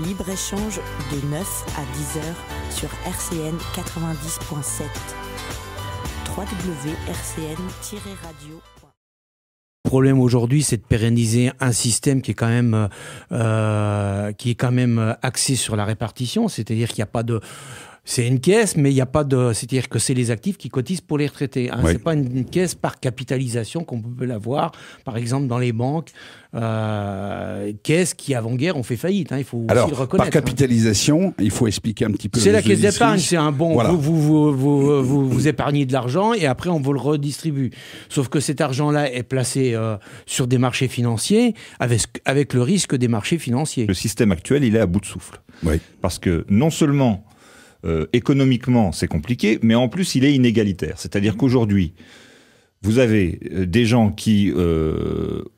Libre-échange de 9 à 10 heures sur RCN 90.7. www.rcn-radio. Le problème aujourd'hui, c'est de pérenniser un système qui est quand même axé sur la répartition, c'est-à-dire qu'il n'y a pas de... C'est une caisse, mais il n'y a pas de... C'est-à-dire que c'est les actifs qui cotisent pour les retraités. Hein. Oui. C'est pas une caisse par capitalisation qu'on peut l'avoir, par exemple, dans les banques. Caisse qui, avant-guerre, ont fait faillite. Hein. Il faut aussi le reconnaître. Par capitalisation, il faut expliquer un petit peu... C'est la caisse d'épargne. C'est un bon... Voilà. Vous épargnez de l'argent et après, on vous le redistribue. Sauf que cet argent-là est placé sur des marchés financiers avec le risque des marchés financiers. Le système actuel, il est à bout de souffle. Oui. Parce que non seulement... économiquement, c'est compliqué, mais en plus, il est inégalitaire. C'est-à-dire qu'aujourd'hui, vous avez des gens qui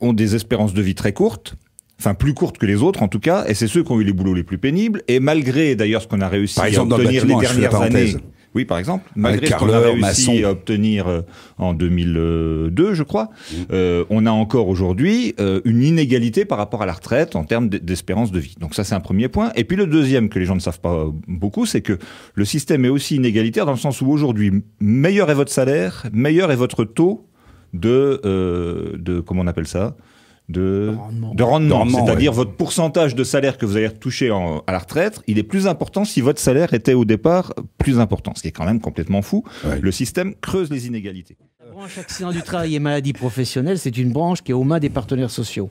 ont des espérances de vie très courtes, enfin plus courtes que les autres en tout cas, et c'est ceux qui ont eu les boulots les plus pénibles, et malgré d'ailleurs ce qu'on a réussi à obtenir les dernières années... Oui, par exemple, malgré ce qu'on a réussi à obtenir en 2002, je crois, on a encore aujourd'hui une inégalité par rapport à la retraite en termes d'espérance de vie. Donc ça, c'est un premier point. Et puis le deuxième, que les gens ne savent pas beaucoup, c'est que le système est aussi inégalitaire dans le sens où aujourd'hui, meilleur est votre salaire, meilleur est votre taux de comment on appelle ça ? De rendement. C'est-à-dire votre pourcentage de salaire que vous allez toucher à la retraite, il est plus important si votre salaire était au départ plus important, ce qui est quand même complètement fou. Ouais. Le système creuse les inégalités. La branche accident du travail et maladies professionnelles, c'est une branche qui est aux mains des partenaires sociaux.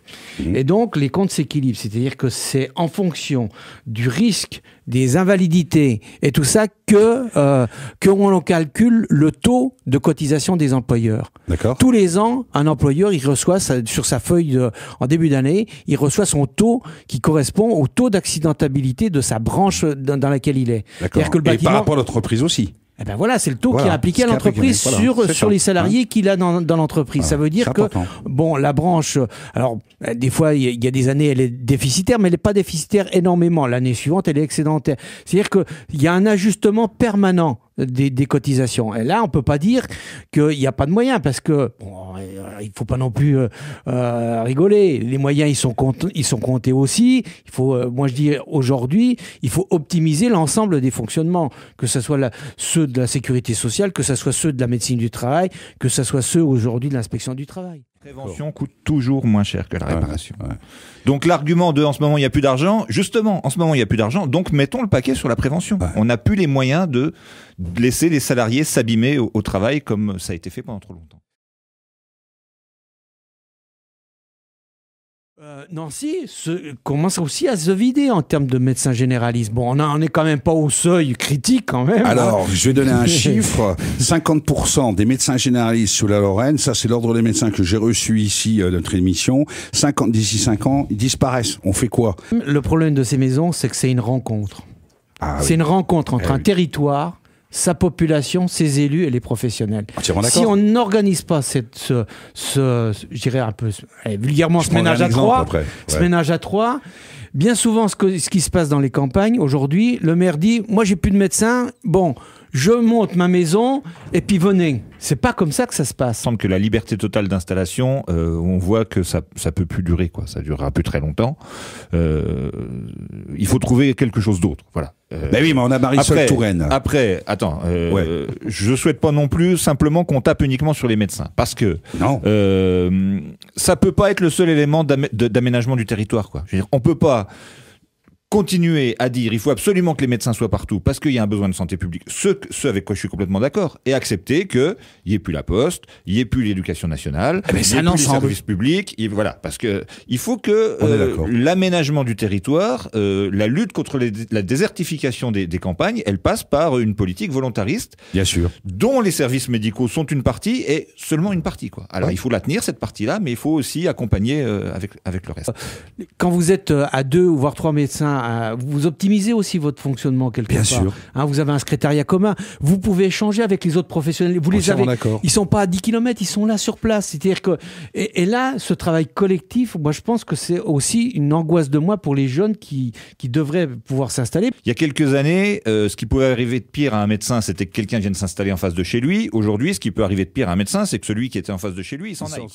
Et donc, les comptes s'équilibrent. C'est-à-dire que c'est en fonction du risque, des invalidités et tout ça qu'on calcule le taux de cotisation des employeurs. D'accord. Tous les ans, un employeur, il reçoit sur sa feuille en début d'année, il reçoit son taux qui correspond au taux d'accidentabilité de sa branche dans laquelle il est. D'accord. Que le bâtiment... Et par rapport à l'entreprise aussi. Eh ben voilà, c'est le taux qui est appliqué à l'entreprise sur les salariés qu'il a dans l'entreprise. Ça veut dire que, bon, la branche, alors, des fois, il y a des années, elle est déficitaire, mais elle n'est pas déficitaire énormément. L'année suivante, elle est excédentaire. C'est-à-dire qu'il y a un ajustement permanent des cotisations. Et là, on peut pas dire qu'il n'y a pas de moyens, parce que il faut pas non plus rigoler. Les moyens, ils sont comptés aussi. Il faut, moi je dis aujourd'hui, il faut optimiser l'ensemble des fonctionnements, que ce soit ceux de la sécurité sociale, que ce soit ceux de la médecine du travail, que ce soit ceux aujourd'hui de l'inspection du travail. La prévention coûte toujours moins cher que la réparation. Ouais. Donc l'argument de en ce moment il n'y a plus d'argent, justement, en ce moment il n'y a plus d'argent, donc mettons le paquet sur la prévention. Ouais. On n'a plus les moyens de laisser les salariés s'abîmer au travail comme ça a été fait pendant trop longtemps. Nancy commence aussi à se vider en termes de médecins généralistes. Bon, on n'est quand même pas au seuil critique quand même. Alors, je vais donner un chiffre. 50% des médecins généralistes sous la Lorraine, ça c'est l'ordre des médecins que j'ai reçu ici à notre émission, d'ici 5 ans, ils disparaissent. On fait quoi? Le problème de ces maisons, c'est que c'est une rencontre. C'est une rencontre entre un territoire, sa population, ses élus et les professionnels. Si on n'organise pas je dirais un peu vulgairement ce ménage à trois, ménage à trois, bien souvent ce qui se passe dans les campagnes aujourd'hui, le maire dit moi j'ai plus de médecin, bon je monte ma maison et puis venez. C'est pas comme ça que ça se passe. Il semble que la liberté totale d'installation, on voit que ça peut plus durer, quoi. Ça durera plus très longtemps. Il faut trouver quelque chose d'autre. Voilà. Ben oui, mais on a Marisol Touraine. Après, attends. Je souhaite pas non plus simplement qu'on tape uniquement sur les médecins, parce que ça peut pas être le seul élément d'aménagement du territoire, quoi. Je veux dire, on peut pas continuer à dire il faut absolument que les médecins soient partout parce qu'il y a un besoin de santé publique, ce avec quoi je suis complètement d'accord, et accepter qu'il n'y ait plus la poste, il n'y ait plus l'éducation nationale, il n'y ait plus les services publics, voilà, parce que il faut que l'aménagement du territoire, la lutte contre la désertification des campagnes, elle passe par une politique volontariste, bien sûr, dont les services médicaux sont une partie et seulement une partie, quoi. Alors il faut la tenir cette partie-là, mais il faut aussi accompagner avec le reste. Quand vous êtes à 2 ou voire 3 médecins, vous optimisez aussi votre fonctionnement quelque part. Bien sûr. Vous avez un secrétariat commun. Vous pouvez échanger avec les autres professionnels. Vous les avez. Ils sont pas à 10 km, ils sont là sur place. C'est-à-dire que et là, ce travail collectif, moi je pense que c'est aussi une angoisse de moi pour les jeunes qui devraient pouvoir s'installer. Il y a quelques années, ce qui pouvait arriver de pire à un médecin, c'était que quelqu'un vienne s'installer en face de chez lui. Aujourd'hui, ce qui peut arriver de pire à un médecin, c'est que celui qui était en face de chez lui, il s'en aille.